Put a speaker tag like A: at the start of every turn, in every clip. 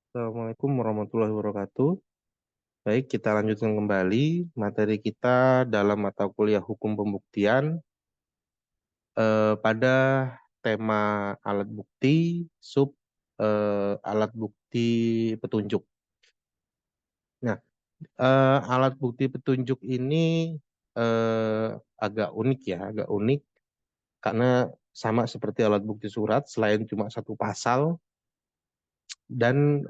A: Assalamualaikum warahmatullahi wabarakatuh. Baik, kita lanjutkan kembali materi kita dalam mata kuliah hukum pembuktian pada tema alat bukti sub alat bukti petunjuk. Nah, alat bukti petunjuk ini agak unik ya, agak unik karena sama seperti alat bukti surat, selain cuma satu pasal dan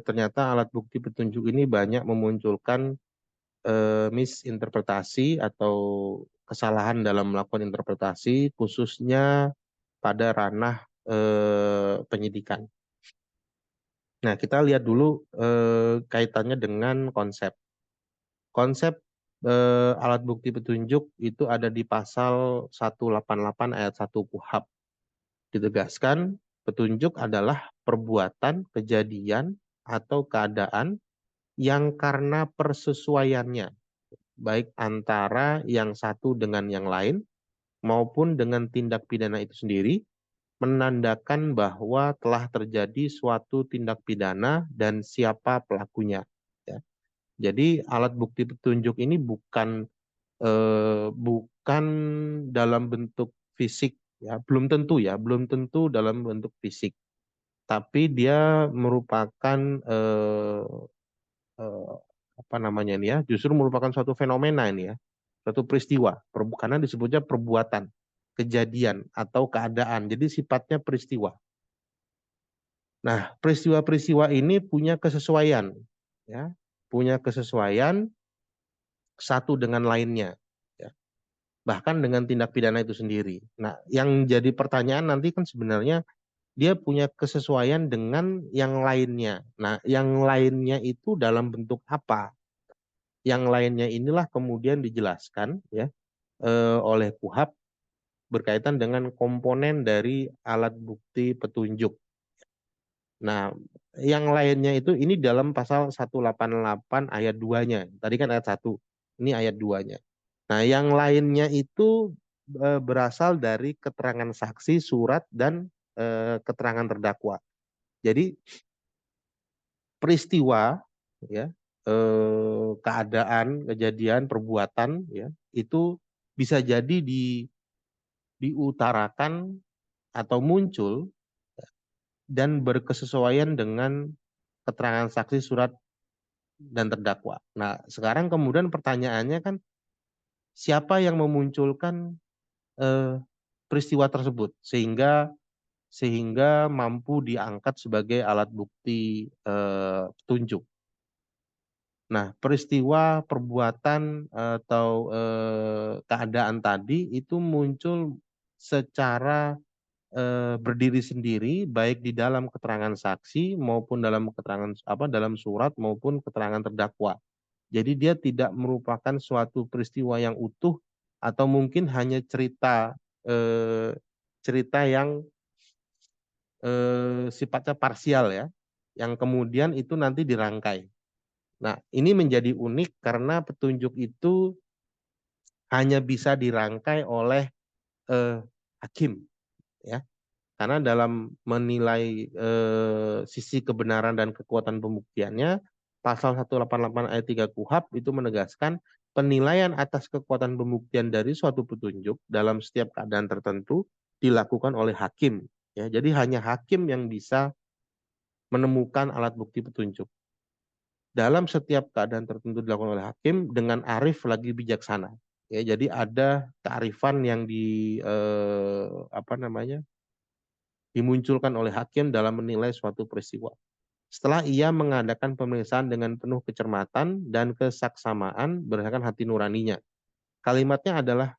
A: ternyata alat bukti petunjuk ini banyak memunculkan misinterpretasi atau kesalahan dalam melakukan interpretasi, khususnya pada ranah penyidikan. Nah, kita lihat dulu kaitannya dengan konsep. Konsep alat bukti petunjuk itu ada di pasal 188 ayat 1 KUHP. Ditegaskan, petunjuk adalah perbuatan, kejadian, atau keadaan yang karena persesuaiannya baik antara yang satu dengan yang lain maupun dengan tindak pidana itu sendiri, menandakan bahwa telah terjadi suatu tindak pidana dan siapa pelakunya. Ya. Jadi alat bukti petunjuk ini bukan dalam bentuk fisik, ya belum tentu dalam bentuk fisik, tapi dia merupakan eh, apa namanya ini ya, justru merupakan suatu fenomena ini ya, suatu peristiwa, karena disebutnya perbuatan, kejadian atau keadaan. Jadi sifatnya peristiwa. Nah, peristiwa-peristiwa ini punya kesesuaian, ya, punya kesesuaian satu dengan lainnya, ya. Bahkan dengan tindak pidana itu sendiri. Nah, yang jadi pertanyaan nanti kan sebenarnya dia punya kesesuaian dengan yang lainnya. Nah, yang lainnya itu dalam bentuk apa? Yang lainnya inilah kemudian dijelaskan ya oleh KUHP berkaitan dengan komponen dari alat bukti petunjuk. Nah, yang lainnya itu ini dalam pasal 188 ayat 2-nya. Tadi kan ayat 1, ini ayat 2-nya. Nah, yang lainnya itu berasal dari keterangan saksi, surat, dan keterangan terdakwa. Jadi peristiwa, ya, keadaan, kejadian, perbuatan, ya, itu bisa jadi diutarakan atau muncul dan berkesesuaian dengan keterangan saksi, surat, dan terdakwa. Nah, sekarang kemudian pertanyaannya kan siapa yang memunculkan eh, peristiwa tersebut sehingga sehingga mampu diangkat sebagai alat bukti petunjuk. Nah, peristiwa, perbuatan atau keadaan tadi itu muncul secara berdiri sendiri baik di dalam keterangan saksi maupun dalam keterangan dalam surat maupun keterangan terdakwa. Jadi dia tidak merupakan suatu peristiwa yang utuh atau mungkin hanya eh, cerita yang sifatnya parsial ya, yang kemudian itu nanti dirangkai. Nah, ini menjadi unik karena petunjuk itu hanya bisa dirangkai oleh eh, hakim ya. Karena dalam menilai sisi kebenaran dan kekuatan pembuktiannya, pasal 188 ayat 3 KUHP itu menegaskan penilaian atas kekuatan pembuktian dari suatu petunjuk dalam setiap keadaan tertentu dilakukan oleh hakim. Ya, jadi hanya hakim yang bisa menemukan alat bukti petunjuk. Dalam setiap keadaan tertentu dilakukan oleh hakim dengan arif lagi bijaksana. Ya, jadi ada kearifan yang dimunculkan oleh hakim dalam menilai suatu peristiwa. Setelah ia mengadakan pemeriksaan dengan penuh kecermatan dan kesaksamaan berdasarkan hati nuraninya. Kalimatnya adalah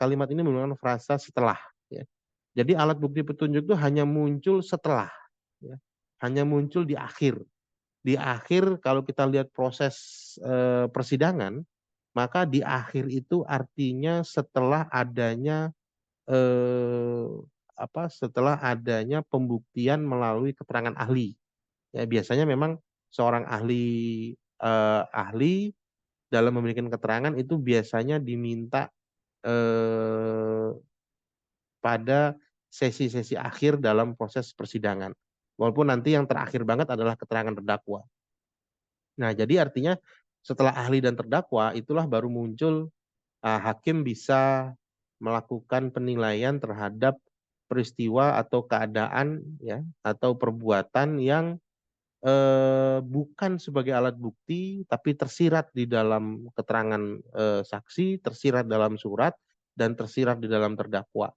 A: kalimat ini menggunakan frasa setelah. Ya. Jadi alat bukti petunjuk itu hanya muncul setelah, ya. Hanya muncul di akhir. Di akhir kalau kita lihat proses persidangan, maka di akhir itu artinya setelah adanya eh, setelah adanya pembuktian melalui keterangan ahli. Ya, biasanya memang seorang ahli dalam memberikan keterangan itu biasanya diminta pada sesi-sesi akhir dalam proses persidangan. Walaupun nanti yang terakhir banget adalah keterangan terdakwa. Nah, jadi artinya setelah ahli dan terdakwa itulah baru muncul hakim bisa melakukan penilaian terhadap peristiwa atau keadaan ya atau perbuatan yang bukan sebagai alat bukti tapi tersirat di dalam keterangan saksi, tersirat dalam surat dan tersirat di dalam terdakwa.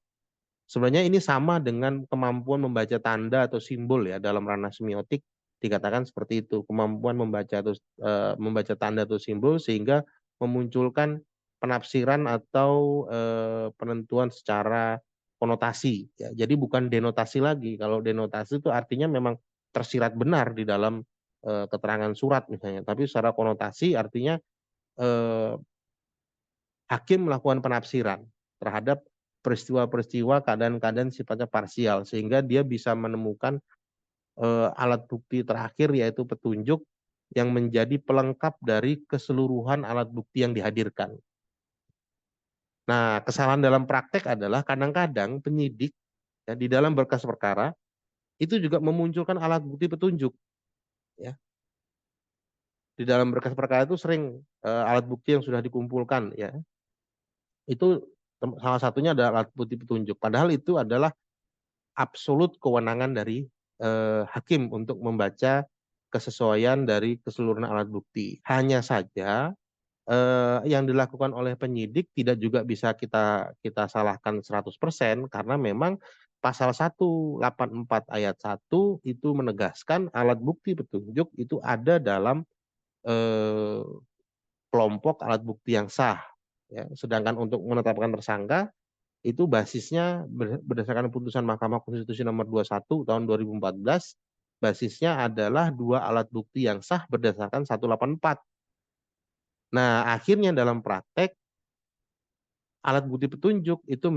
A: Sebenarnya ini sama dengan kemampuan membaca tanda atau simbol ya dalam ranah semiotik dikatakan seperti itu, kemampuan membaca tanda atau simbol sehingga memunculkan penafsiran atau penentuan secara konotasi ya. Jadi bukan denotasi lagi. Kalau denotasi itu artinya memang tersirat benar di dalam keterangan surat misalnya, tapi secara konotasi artinya eh, hakim melakukan penafsiran terhadap peristiwa-peristiwa keadaan-keadaan sifatnya parsial sehingga dia bisa menemukan alat bukti terakhir yaitu petunjuk yang menjadi pelengkap dari keseluruhan alat bukti yang dihadirkan. Nah, kesalahan dalam praktek adalah kadang-kadang penyidik ya, di dalam berkas perkara itu juga memunculkan alat bukti petunjuk ya. Di dalam berkas perkara itu sering alat bukti yang sudah dikumpulkan ya. Itu salah satunya adalah alat bukti petunjuk. Padahal itu adalah absolut kewenangan dari hakim untuk membaca kesesuaian dari keseluruhan alat bukti. Hanya saja yang dilakukan oleh penyidik tidak juga bisa kita salahkan 100% karena memang pasal 184 ayat 1 itu menegaskan alat bukti petunjuk itu ada dalam eh, kelompok alat bukti yang sah. Ya. Sedangkan untuk menetapkan tersangka itu basisnya berdasarkan putusan Mahkamah Konstitusi nomor 21 tahun 2014, basisnya adalah dua alat bukti yang sah berdasarkan 184. Nah, akhirnya dalam praktek alat bukti petunjuk itu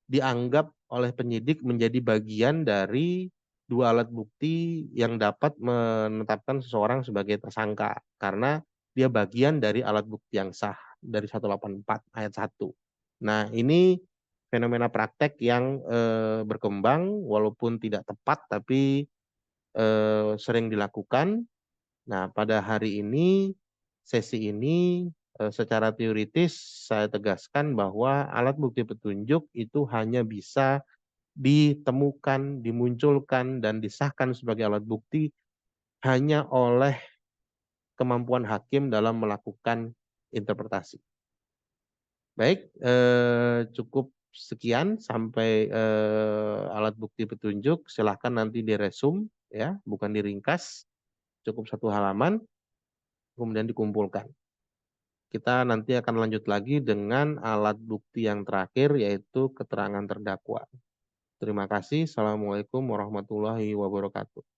A: dianggap oleh penyidik menjadi bagian dari dua alat bukti yang dapat menetapkan seseorang sebagai tersangka karena dia bagian dari alat bukti yang sah dari 184 ayat 1. Nah, ini fenomena praktek yang berkembang walaupun tidak tepat tapi sering dilakukan. Nah, pada hari ini, sesi ini secara teoritis saya tegaskan bahwa alat bukti petunjuk itu hanya bisa ditemukan, dimunculkan, dan disahkan sebagai alat bukti hanya oleh kemampuan hakim dalam melakukan interpretasi. Baik, cukup sekian sampai alat bukti petunjuk. Silahkan nanti diresum, ya, bukan diringkas. Cukup satu halaman, kemudian dikumpulkan. Kita nanti akan lanjut lagi dengan alat bukti yang terakhir, yaitu keterangan terdakwa. Terima kasih. Assalamualaikum warahmatullahi wabarakatuh.